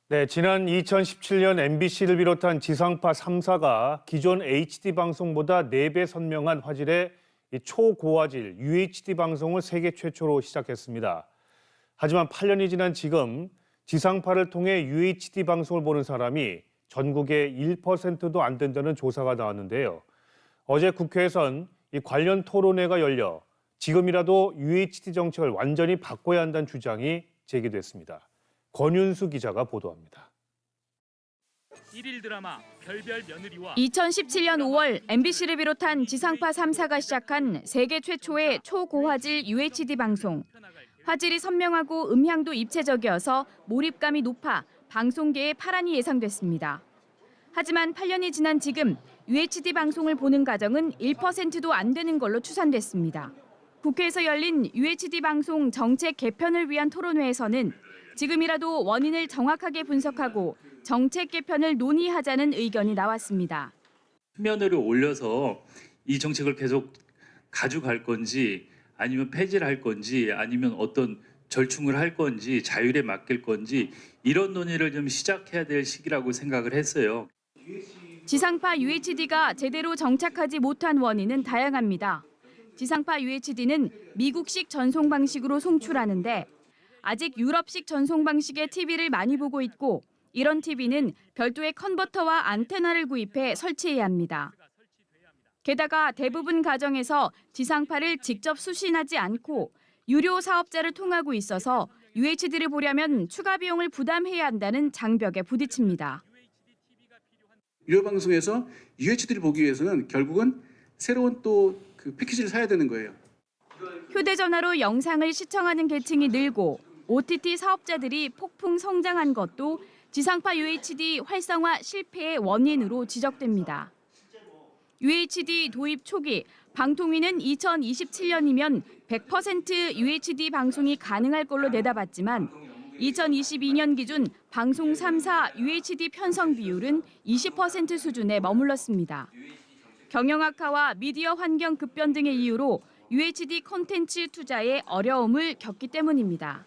네, 지난 2017년 MBC를 비롯한 지상파 3사가 기존 HD 방송보다 4배 선명한 화질의 초고화질 UHD 방송을 세계 최초로 시작했습니다. 하지만 8년이 지난 지금 지상파를 통해 UHD 방송을 보는 사람이 전국의 1%도 안 된다는 조사가 나왔는데요. 어제 국회에선 이 관련 토론회가 열려 지금이라도 UHD 정책을 완전히 바꿔야 한다는 주장이 제기됐습니다. 권윤수 기자가 보도합니다. 1일 드라마 별별 며느리와 2017년 5월 MBC를 비롯한 지상파 3사가 시작한 세계 최초의 초고화질 UHD 방송. 화질이 선명하고 음향도 입체적이어서 몰입감이 높아 방송계에 파란이 예상됐습니다. 하지만 8년이 지난 지금 UHD 방송을 보는 가정은 1%도 안 되는 걸로 추산됐습니다. 국회에서 열린 UHD 방송 정책 개편을 위한 토론회에서는 지금이라도 원인을 정확하게 분석하고 정책 개편을 논의하자는 의견이 나왔습니다. 화면으로 올려서 이 정책을 계속 가져갈 건지 아니면 폐지를 할 건지 아니면 어떤 절충을 할 건지 자율에 맡길 건지 이런 논의를 좀 시작해야 될 시기라고 생각을 했어요. 지상파 UHD가 제대로 정착하지 못한 원인은 다양합니다. 지상파 UHD는 미국식 전송 방식으로 송출하는데 아직 유럽식 전송 방식의 TV를 많이 보고 있고 이런 TV는 별도의 컨버터와 안테나를 구입해 설치해야 합니다. 게다가 대부분 가정에서 지상파를 직접 수신하지 않고 유료 사업자를 통하고 있어서 UHD를 보려면 추가 비용을 부담해야 한다는 장벽에 부딪힙니다. 유료 방송에서 UHD를 보기 위해서는 결국은 새로운 또 그 패키지를 사야 되는 거예요. 휴대전화로 영상을 시청하는 계층이 늘고 OTT 사업자들이 폭풍 성장한 것도 지상파 UHD 활성화 실패의 원인으로 지적됩니다. UHD 도입 초기 방통위는 2027년이면 100% UHD 방송이 가능할 걸로 내다봤지만 2022년 기준 방송 3사 UHD 편성 비율은 20% 수준에 머물렀습니다. 경영 악화와 미디어 환경 급변 등의 이유로 UHD 콘텐츠 투자에 어려움을 겪기 때문입니다.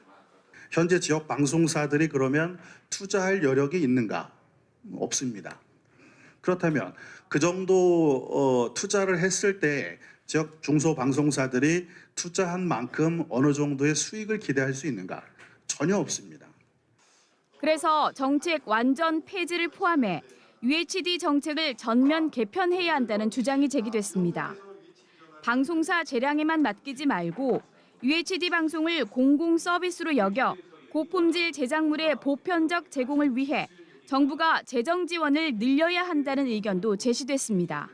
현재 지역 방송사들이 그러면 투자할 여력이 있는가? 없습니다. 그렇다면 그 정도 투자를 했을 때 지역 중소방송사들이 투자한 만큼 어느 정도의 수익을 기대할 수 있는가? 전혀 없습니다. 그래서 정책 완전 폐지를 포함해 UHD 정책을 전면 개편해야 한다는 주장이 제기됐습니다. 방송사 재량에만 맡기지 말고 UHD 방송을 공공 서비스로 여겨 고품질 제작물의 보편적 제공을 위해 정부가 재정 지원을 늘려야 한다는 의견도 제시됐습니다.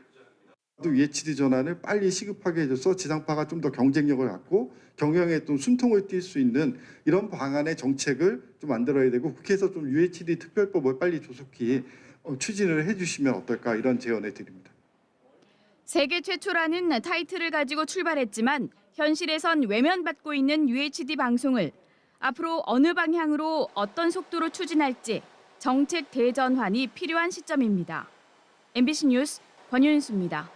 UHD 전환을 빨리 시급하게 해줘서 지상파가 좀 더 경쟁력을 갖고 경영에 좀 숨통을 띌 수 있는 이런 방안의 정책을 좀 만들어야 되고 국회에서 좀 UHD 특별법을 빨리 조속히 추진을 해주시면 어떨까 이런 제언을 드립니다. 세계 최초라는 타이틀을 가지고 출발했지만 현실에선 외면받고 있는 UHD 방송을 앞으로 어느 방향으로 어떤 속도로 추진할지 정책 대전환이 필요한 시점입니다. MBC 뉴스 권윤수입니다.